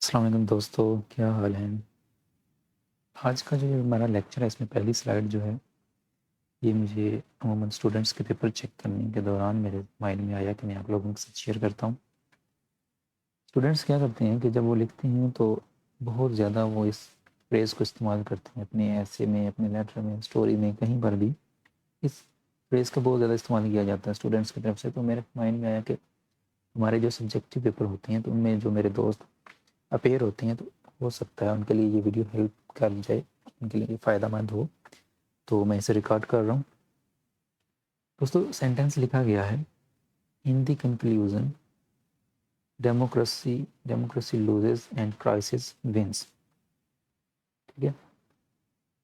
अस्सलाम वालेकुम दोस्तों, क्या हाल है? आज का जो हमारा लेक्चर है इसमें पहली स्लाइड जो है ये मुझे अमूमन स्टूडेंट्स के पेपर चेक करने के दौरान मेरे माइंड में आया कि मैं आप लोगों के साथ शेयर करता हूँ। स्टूडेंट्स क्या करते हैं कि जब वो लिखते हैं तो बहुत ज़्यादा वो इस फ्रेज़ को इस्तेमाल करते हैं अपने ऐसे में, अपने लेटर में, स्टोरी में, कहीं पर भी इस फ्रेज़ का बहुत ज़्यादा इस्तेमाल किया जाता है स्टूडेंट्स की तरफ से। तो मेरे माइंड में आया कि हमारे जो सब्जेक्टिव पेपर होते हैं तो उनमें जो मेरे दोस्त अपेयर होते हैं तो हो सकता है उनके लिए ये वीडियो हेल्प कर जाए, उनके लिए फ़ायदेमंद हो, तो मैं इसे रिकॉर्ड कर रहा हूँ। दोस्तों सेंटेंस लिखा गया है, in the conclusion democracy democracy loses and crisis wins. ठीक है,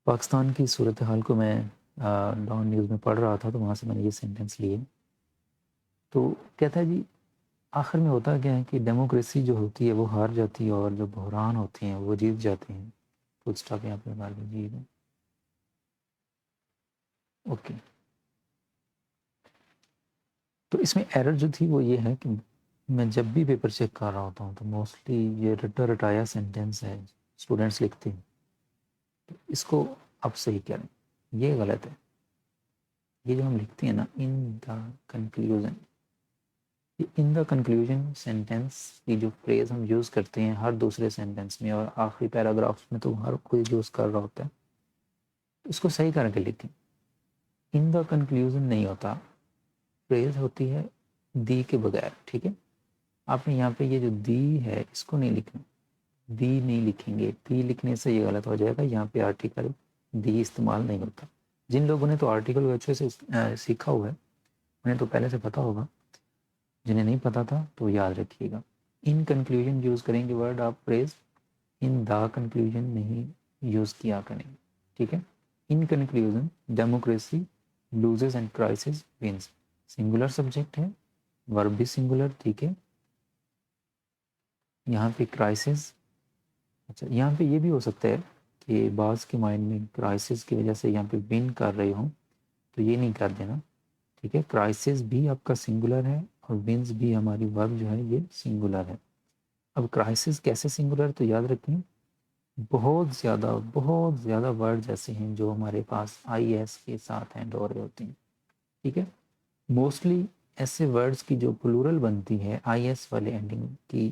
पाकिस्तान की सूरत हाल को मैं डॉन न्यूज़ में पढ़ रहा था तो वहाँ से मैंने ये सेंटेंस लिए। तो कहता है जी, आखिर में होता क्या है कि डेमोक्रेसी जो होती है वो हार जाती है और जो बहरान होते हैं वो जीत जाते हैं। फुल स्टॉप यहाँ पे मार दीजिएगा। ओके, तो इसमें एरर जो थी वो ये है कि मैं जब भी पेपर चेक कर रहा होता हूँ तो मोस्टली ये रटा रटाया सेंटेंस है स्टूडेंट्स लिखते हैं, तो इसको अब सही करें, ये गलत है। ये जो हम लिखते हैं ना, इन द कंक्लूजन, ये इन द कंक्लूजन सेंटेंस की जो फ्रेज हम यूज़ करते हैं हर दूसरे सेंटेंस में और आखिरी पैराग्राफ में तो हर कोई यूज़ कर रहा होता है, इसको सही करके लिखें। इन द कंक्लूजन नहीं होता, फ्रेज होती है दी के बगैर। ठीक है, आपने यहाँ पे ये जो दी है इसको नहीं लिखना, दी नहीं लिखेंगे, दी लिखने से ये गलत हो जाएगा। यहाँ पे आर्टिकल दी इस्तेमाल नहीं होता। जिन लोगों ने तो आर्टिकल को अच्छे से सीखा हुआ है उन्हें तो पहले से पता होगा, जिन्हें नहीं पता था तो याद रखिएगा। इन कंक्लूजन यूज़ करेंगे वर्ड आप फ्रेज, इन द कंक्लूजन नहीं यूज़ किया करेंगे। ठीक है, in conclusion democracy loses and crisis wins, singular subject है, वर्ब भी सिंगुलर। ठीक है, यहाँ पे क्राइसिस, अच्छा यहाँ पे ये भी हो सकता है कि बास के माइंड में क्राइसिस की वजह से यहाँ पे विन कर रहे हो, तो ये नहीं कर देना। ठीक है, क्राइसिस भी आपका सिंगुलर है और विंस भी हमारी वर्ब जो है ये सिंगुलर है। अब क्राइसिस कैसे सिंगुलर, तो याद रखें बहुत ज़्यादा वर्ड्स ऐसे हैं जो हमारे पास आई एस के साथ एंड हो रहे होते हैं। ठीक है, मोस्टली ऐसे वर्ड्स की जो प्लूरल बनती है आई एस वाले एंडिंग की,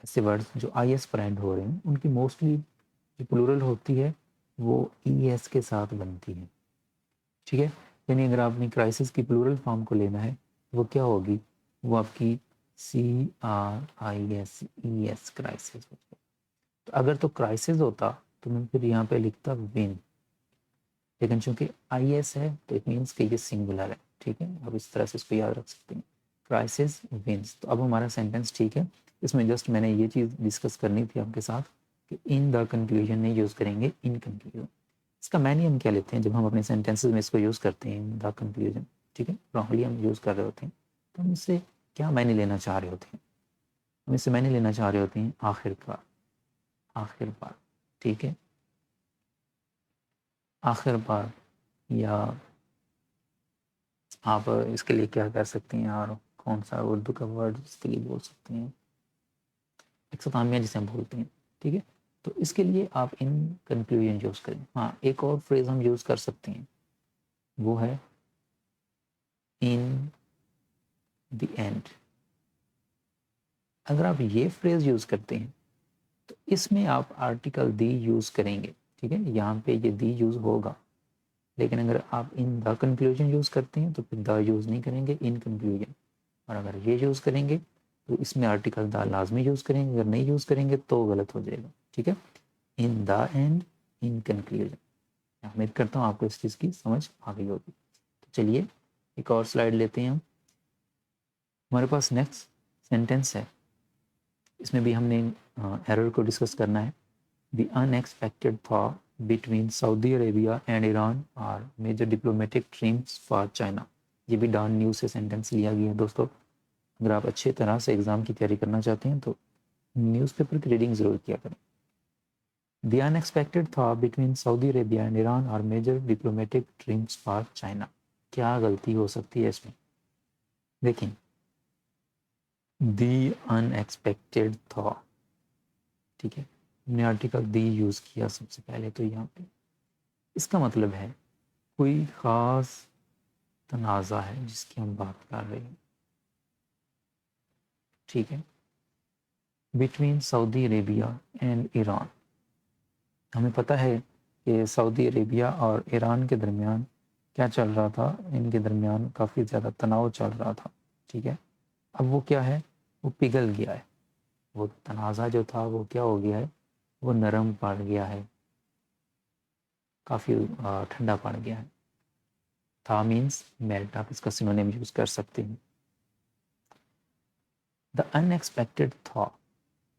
ऐसे वर्ड्स जो आई एस पर एंड हो रहे हैं उनकी मोस्टली जो प्लूरल होती है वो ई एस के साथ बनती है। ठीक है, यानी अगर आपने क्राइसिस की प्लूरल फॉर्म को लेना है वो क्या होगी, वो आपकी C R I S E S crisis. तो अगर तो क्राइसिस होता तो मैं फिर यहाँ पे लिखता विन, लेकिन चूंकि आई एस है तो इट मीन्स कि ये सिंगुलर है। ठीक है, अब इस तरह से इसको याद रख सकते हैं, क्राइसिस विंस। तो अब हमारा सेंटेंस ठीक है। इसमें जस्ट मैंने ये चीज़ डिस्कस करनी थी आपके साथ कि इन द कंक्लूजन नहीं यूज़ करेंगे, इन कंक्लूजन। इसका मैंने हम क्या लेते हैं जब हम अपने सेंटेंसेस में इसको यूज़ करते हैं इन द कंक्लूजन। ठीक है, रॉन्गली हम यूज़ कर रहे होते हैं तो हम इससे क्या मैंने लेना चाह रहे होते हैं, हम इससे मैंने लेना चाह रहे होते हैं आखिरकार, आखिर बार। ठीक है, आखिर बार, या आप इसके लिए क्या कर सकते हैं यार, कौन सा उर्दू का वर्ड इसके लिए बोल सकते हैं, इख्तितामिया जिसे हम बोलते हैं। ठीक है, तो इसके लिए आप इन कंक्लूजन यूज़ करें। हाँ, एक और फ्रेज हम यूज़ कर सकते हैं, वो है इन द एंड। अगर आप ये फ्रेज यूज़ करते हैं तो इसमें आप आर्टिकल दी यूज़ करेंगे। ठीक है, यहाँ पे ये दी यूज़ होगा, लेकिन अगर आप इन द कंक्लूजन यूज़ करते हैं तो फिर द यूज़ नहीं करेंगे, इन कंक्लूजन। और अगर ये यूज़ करेंगे तो इसमें आर्टिकल द लाजमी यूज़ करेंगे, अगर नहीं यूज़ करेंगे तो गलत हो जाएगा। ठीक है, in the end, in conclusion. उम्मीद करता हूँ आपको इस चीज़ की समझ आ गई होगी। तो चलिए एक और स्लाइड लेते हैं हम। हमारे पास नेक्स्ट सेंटेंस है, इसमें भी हमने एरर को डिस्कस करना है। The unexpected thaw between Saudi Arabia and Iran are major diplomatic dreams for China. ये भी डॉन न्यूज़ से सेंटेंस लिया गया है दोस्तों। अगर आप अच्छे तरह से एग्ज़ाम की तैयारी करना चाहते हैं तो न्यूज़पेपर की रीडिंग ज़रूर किया करें। The unexpected thaw between Saudi Arabia and Iran are major diplomatic dreams for China. क्या गलती हो सकती है इसमें, देखें, दी अनएक्सपेक्टेड था, ठीक है, हमने आर्टिकल दी यूज़ किया सबसे पहले। तो यहाँ पे इसका मतलब है कोई ख़ास तनाज़ा है जिसकी हम बात कर रहे हैं, ठीक है, between Saudi Arabia and Iran. हमें पता है कि सऊदी अरेबिया और ईरान के दरमियान क्या चल रहा था, इनके दरमियान काफ़ी ज़्यादा तनाव चल रहा था, ठीक है। अब वो क्या है, वो पिघल गया है, वो तनाज़ा जो था वो क्या हो गया है, वो नरम पड़ गया है, काफ़ी ठंडा पड़ गया है। था मीन्स मेल्ट, आप इसका सिनोनिम यूज़ कर सकते हैं। द अनएक्सपेक्टेड था,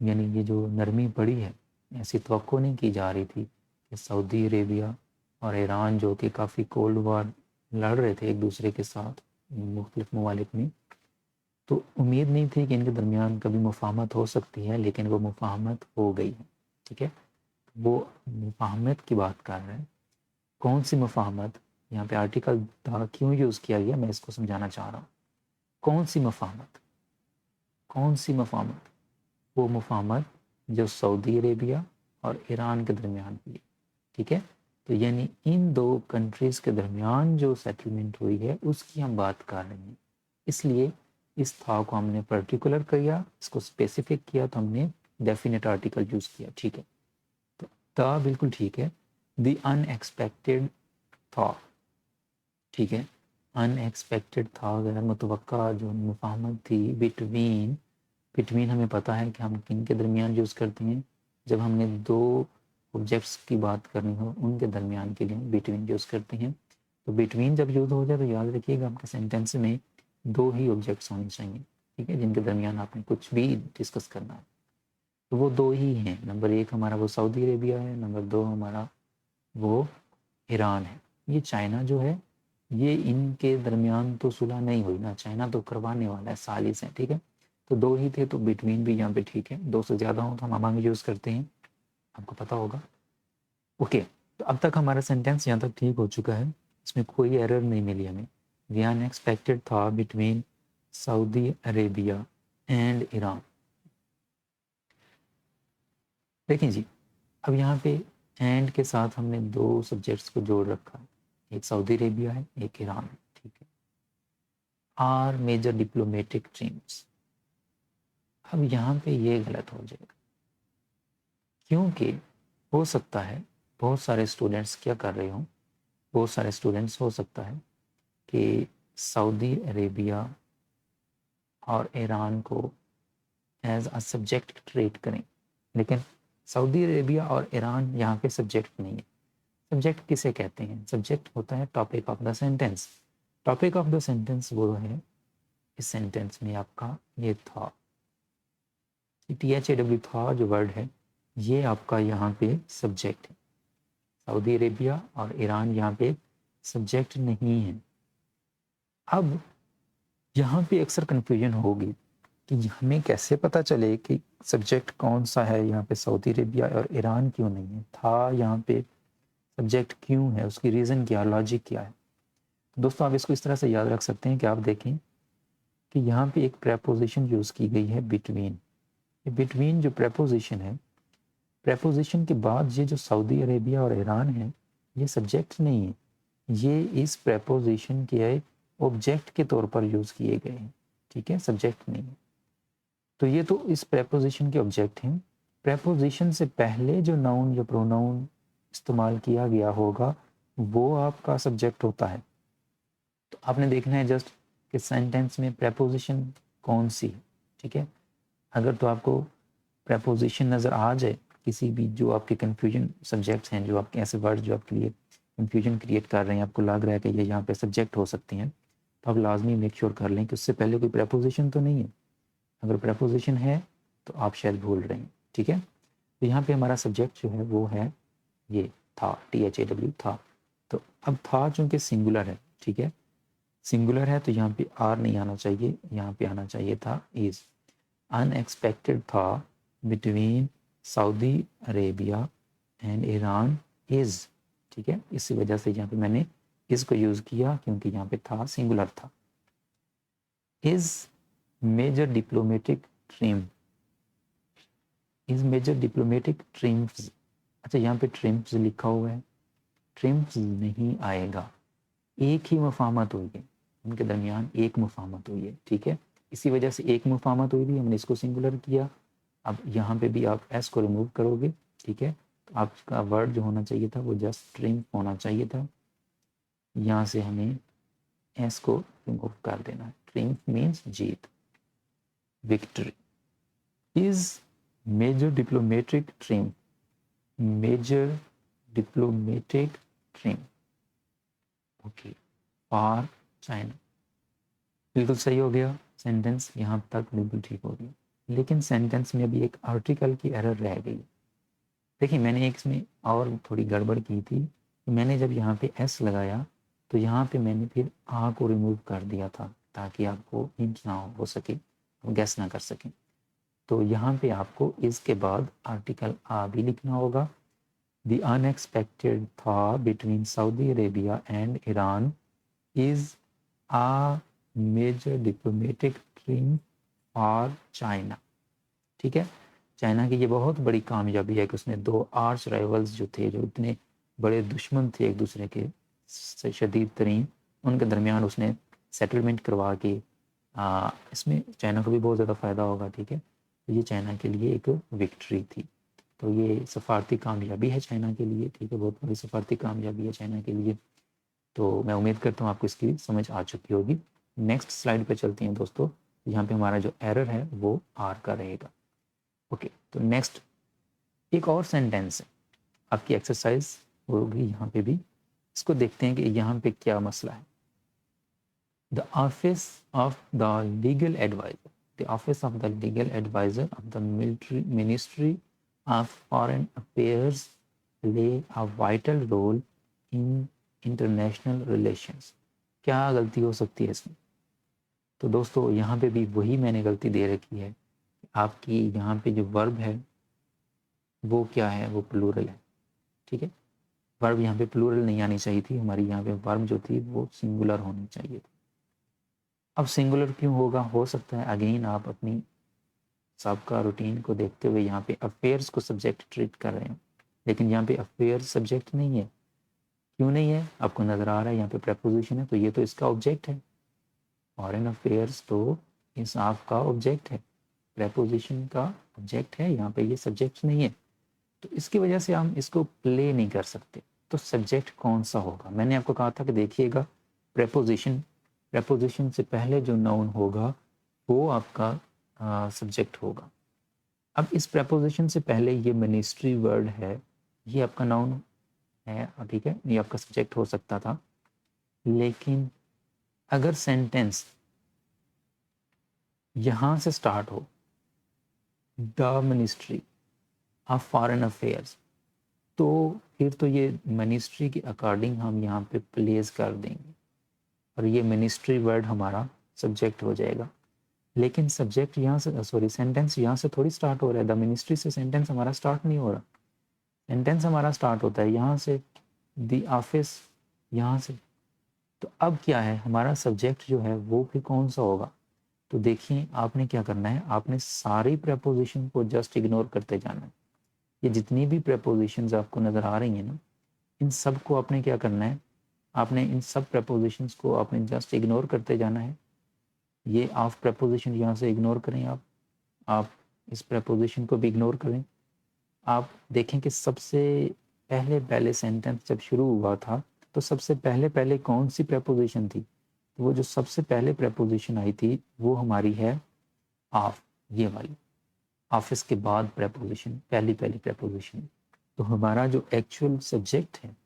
यानी ये जो नरमी पड़ी है, ऐसी तवक्को नहीं की जा रही थी कि सऊदी अरेबिया और ईरान जो कि काफ़ी कोल्ड वार लड़ रहे थे एक दूसरे के साथ मुख्तलिफ ममालिक में, तो उम्मीद नहीं थी कि इनके दरमियान कभी मुफाहमत हो सकती है, लेकिन वो मुफाहमत हो गई है, ठीक है। वो मुफाहमत की बात कर रहे हैं। कौन सी मुफाहमत, यहाँ पे आर्टिकल था क्यों यूज़ किया गया, मैं इसको समझाना चाह रहा हूँ। कौन सी मुफाहमत, कौन सी मुफाहमत, वो मुफाहमत जो सऊदी अरेबिया और ईरान के दरमियान हुई, ठीक है। तो यानी इन दो कंट्रीज़ के दरमियान जो सेटलमेंट हुई है उसकी हम बात कर रहे हैं। इसलिए इस था को हमने पर्टिकुलर किया, इसको स्पेसिफिक किया, तो हमने डेफिनेट आर्टिकल यूज़ किया, ठीक है। तो था बिल्कुल ठीक है, द अनएक्सपेक्टेड था, ठीक है। अनएक्सपेक्टेड था, गैर मुतवक्का जो मुफाहमत थी बिटवीन, बिटवीन हमें पता है कि हम किन के दरमियान यूज़ करते हैं, जब हमने दो ऑब्जेक्ट्स की बात करनी हो उनके दरमियान के लिए बिटवीन यूज़ करते हैं। तो बिटवीन जब यूज़ हो जाए तो याद रखिएगा आपके सेंटेंस में दो ही ऑब्जेक्ट्स होने चाहिए, ठीक है, जिनके दरमियान आपने कुछ भी डिस्कस करना है। तो वो दो ही हैं, नंबर एक हमारा वो सऊदी अरेबिया है, नंबर दो हमारा वो ईरान है। ये चाइना जो है, ये इनके दरमियान तो सुलह नहीं हुई ना, चाइना तो करवाने वाला है साल से, ठीक है। तो दो ही थे, तो बिटवीन भी यहाँ पे ठीक है। दो से ज़्यादा हो तो हम अमांग यूज़ करते हैं, आपको पता होगा। ओके, तो अब तक हमारा सेंटेंस यहाँ तक ठीक हो चुका है, इसमें कोई एरर नहीं मिली हमें। The unexpected thaw between Saudi Arabia and Iran. देखें जी, अब यहाँ पे एंड के साथ हमने दो सब्जेक्ट्स को जोड़ रखा है, एक सऊदी अरेबिया है, एक ईरान है, ठीक है। आर मेजर डिप्लोमेटिक ड्रीम्स, अब यहाँ पे ये गलत हो जाएगा, क्योंकि हो सकता है बहुत सारे स्टूडेंट्स क्या कर रहे हों, बहुत सारे स्टूडेंट्स हो सकता है कि सऊदी अरेबिया और ईरान को एज अ सब्जेक्ट ट्रीट करें, लेकिन सऊदी अरेबिया और ईरान यहाँ पे सब्जेक्ट नहीं है। सब्जेक्ट किसे कहते हैं, सब्जेक्ट होता है topic of the sentence. Topic of the sentence वो है इस सेंटेंस में आपका ये था, THAW था जो वर्ड है, ये आपका यहाँ पे सब्जेक्ट है। सऊदी अरेबिया और ईरान यहाँ पे सब्जेक्ट नहीं है। अब यहाँ पे अक्सर कन्फ्यूजन होगी कि हमें कैसे पता चले कि सब्जेक्ट कौन सा है, यहाँ पे सऊदी अरेबिया और ईरान क्यों नहीं है, था यहाँ पे सब्जेक्ट क्यों है, उसकी रीज़न क्या, लॉजिक क्या है। दोस्तों आप इसको इस तरह से याद रख सकते हैं कि आप देखें कि यहाँ पे एक प्रेपोजिशन यूज़ की गई है बिटवीन। बिटवीन जो प्रेपोजिशन है, प्रेपोजिशन के बाद ये जो सऊदी अरेबिया और ईरान है, ये सब्जेक्ट नहीं है, ये इस प्रेपोजिशन के ऑब्जेक्ट के तौर पर यूज़ किए गए हैं, ठीक है, सब्जेक्ट नहीं है। तो ये तो इस प्रेपोजिशन के ऑब्जेक्ट हैं। प्रेपोजिशन से पहले जो नाउन या प्रोनाउन इस्तेमाल किया गया होगा वो आपका सब्जेक्ट होता है। तो आपने देखना है जस्ट कि सेंटेंस में प्रेपोजिशन कौन सी है, ठीक है। अगर तो आपको प्रेपोजिशन नज़र आ जाए किसी भी जो आपके कन्फ्यूजन सब्जेक्ट्स हैं, जो आपके ऐसे वर्ड जो आपके लिए कन्फ्यूजन क्रिएट कर रहे हैं, आपको लग रहा है कि ये यहाँ पे सब्जेक्ट हो सकते हैं, तो आप लाजमी मेक श्योर कर लें कि उससे पहले कोई प्रेपोजिशन तो नहीं है। अगर प्रेपोजिशन है तो आप शायद भूल रहे हैं, ठीक है। तो यहाँ पे हमारा सब्जेक्ट जो है वो है ये था, THAW था। तो अब था चूँकि सिंगुलर है, ठीक है, सिंगुलर है, तो यहाँ पे आर नहीं आना चाहिए, यहाँ पे आना चाहिए था is. Unexpected thaw between Saudi Arabia and Iran is, ठीक है। इसी वजह से यहाँ पे मैंने इसको यूज़ किया क्योंकि यहाँ पे था सिंगुलर था। Is major diplomatic dream, is major diplomatic trims. अच्छा, यहाँ पे ट्रिम्स लिखा हुआ है, ट्रिम्स नहीं आएगा, एक ही मुफाहमत हुई है, उनके दरमियान एक मुफाहमत हुई है, ठीक है। इसी वजह से एक मुफाहमत हुई थी, हमने इसको सिंगुलर किया। अब यहाँ पे भी आप एस को रिमूव करोगे, ठीक है, तो आपका वर्ड जो होना चाहिए था वो जस्ट ट्रिम्फ होना चाहिए था। यहाँ से हमें एस को रिमूव कर देना है। ट्रिम्फ मीन्स जीत, victory. Is major diplomatic triumph, major diplomatic triumph, okay, for China. बिल्कुल सही हो गया, सेंटेंस यहाँ तक बिल्कुल ठीक हो गया। लेकिन सेंटेंस में अभी एक आर्टिकल की एरर रह गई। देखिए, मैंने एक इसमें और थोड़ी गड़बड़ की थी। मैंने जब यहाँ पे एस लगाया तो यहाँ पे मैंने फिर आ को रिमूव कर दिया था, ताकि आपको हिंट ना हो सके, गैस ना कर सकें। तो यहाँ पे आपको इसके बाद आर्टिकल आ भी लिखना होगा। The unexpected thaw between Saudi Arabia and Iran is a major diplomatic trim for China, ठीक है। चाइना की ये बहुत बड़ी कामयाबी है कि उसने दो आर्च राइवल्स जो थे, जो इतने बड़े दुश्मन थे एक दूसरे के शदीद तरीन, उनके दरमियान उसने सेटलमेंट करवा के इसमें चाइना को भी बहुत ज़्यादा फ़ायदा होगा, ठीक है। तो ये चाइना के लिए एक विक्ट्री थी। तो ये सफारती कामयाबी है चाइना के लिए, ठीक है, बहुत बड़ी सफारती कामयाबी है चाइना के लिए। तो मैं उम्मीद करता हूँ आपको इसकी समझ आ चुकी होगी। नेक्स्ट स्लाइड पे चलते हैं दोस्तों। यहाँ पे हमारा जो एरर है वो आर का रहेगा। ओके, तो नेक्स्ट एक और सेंटेंस है, आपकी एक्सरसाइज होगी यहाँ पे भी। इसको देखते हैं कि यहाँ पे क्या मसला है। The office of the legal adviser, the office of the legal adviser of the ministry of foreign affairs play a vital role in international relations. क्या गलती हो सकती है इसमें? तो दोस्तों यहाँ पे भी वही मैंने गलती दे रखी है। आपकी यहाँ पे जो वर्ब है वो क्या है, वो प्लूरल है, ठीक है। वर्ब यहाँ पे प्लूरल नहीं आनी चाहिए थी, हमारी यहाँ पे वर्ब जो थी वो सिंगुलर होनी चाहिए थी। अब सिंगुलर क्यों होगा? हो सकता है अगेन आप अपनी सबका रूटीन को देखते हुए यहाँ पे अफेयर्स को सब्जेक्ट ट्रीट कर रहे हो, लेकिन यहाँ पे अफेयर्स सब्जेक्ट नहीं है। क्यों नहीं है? आपको नज़र आ रहा है यहाँ पे प्रेपोजिशन है, तो ये तो इसका ऑब्जेक्ट है। फॉरेन अफेयर्स तो इस आपका ऑब्जेक्ट है, प्रेपोजिशन का ऑब्जेक्ट है, यहाँ पे ये सब्जेक्ट नहीं है। तो इसकी वजह से हम इसको प्ले नहीं कर सकते। तो सब्जेक्ट कौन सा होगा? मैंने आपको कहा था कि देखिएगा, प्रेपोजिशन, प्रेपोजिशन से पहले जो नाउन होगा वो आपका सब्जेक्ट होगा। अब इस प्रेपोजिशन से पहले ये मिनिस्ट्री वर्ड है, ये आपका नाउन है, ठीक है, ये आपका सब्जेक्ट हो सकता था। लेकिन अगर सेंटेंस यहाँ से स्टार्ट हो, the ministry of foreign affairs, तो फिर तो ये मिनिस्ट्री के अकॉर्डिंग हम यहाँ पे प्लेस कर देंगे और ये मिनिस्ट्री वर्ड हमारा सब्जेक्ट हो जाएगा। लेकिन सब्जेक्ट यहाँ से, सॉरी, सेंटेंस यहाँ से थोड़ी स्टार्ट हो रहा है। द मिनिस्ट्री से सेंटेंस हमारा स्टार्ट नहीं हो रहा। सेंटेंस हमारा स्टार्ट होता है यहाँ से, द ऑफिस यहाँ से। तो अब क्या है, हमारा सब्जेक्ट जो है वो फिर कौन सा होगा? तो देखिए, आपने क्या करना है, आपने सारी प्रेपोजिशन को जस्ट इग्नोर करते जाना है। ये जितनी भी प्रेपोजिशंस आपको नज़र आ रही हैं ना, इन सब को आपने क्या करना है, आपने इन सब प्रेपोजिशंस को आपने जस्ट इग्नोर करते जाना है। ये ऑफ प्रेपोजिशन यहाँ से इग्नोर करें, आप इस प्रेपोजिशन को भी इग्नोर करें। आप देखें कि सबसे पहले पहले सेंटेंस जब शुरू हुआ था तो सबसे पहले पहले कौन सी प्रेपोजिशन थी? तो वो जो सबसे पहले प्रेपोजिशन आई थी वो हमारी है ऑफ, ये वाली। ऑफिस के बाद प्रेपोजिशन, पहली पहली प्रेपोजिशन। तो हमारा जो एक्चुअल सब्जेक्ट है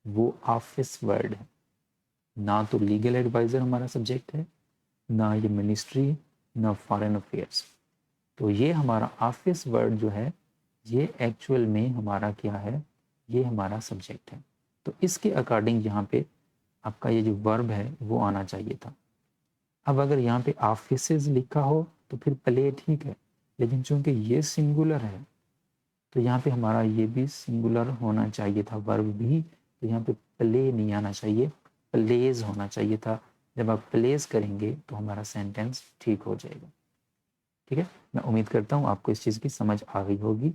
वो ऑफिस वर्ड है, ना तो लीगल एडवाइज़र हमारा सब्जेक्ट है, ना ये मिनिस्ट्री, ना फॉरेन अफेयर्स। तो ये हमारा ऑफिस वर्ड जो है ये एक्चुअल में हमारा क्या है, ये हमारा सब्जेक्ट है। तो इसके अकॉर्डिंग यहाँ पे आपका ये जो वर्ब है वो आना चाहिए था। अब अगर यहाँ पे ऑफिसेज लिखा हो तो फिर प्ले ठीक है, लेकिन चूंकि ये सिंगुलर है तो यहाँ पे हमारा ये भी सिंगुलर होना चाहिए था, वर्ब भी। तो यहाँ पे प्ले नहीं आना चाहिए, प्लेज होना चाहिए था। जब आप प्लेस करेंगे तो हमारा सेंटेंस ठीक हो जाएगा, ठीक है, मैं उम्मीद करता हूँ आपको इस चीज़ की समझ आ गई होगी।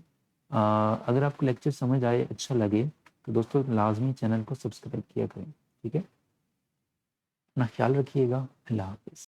अगर आपको लेक्चर समझ आए, अच्छा लगे, तो दोस्तों लाजमी चैनल को सब्सक्राइब किया करें। ठीक है, अपना ख्याल रखिएगा। अल्लाह हाफिज़।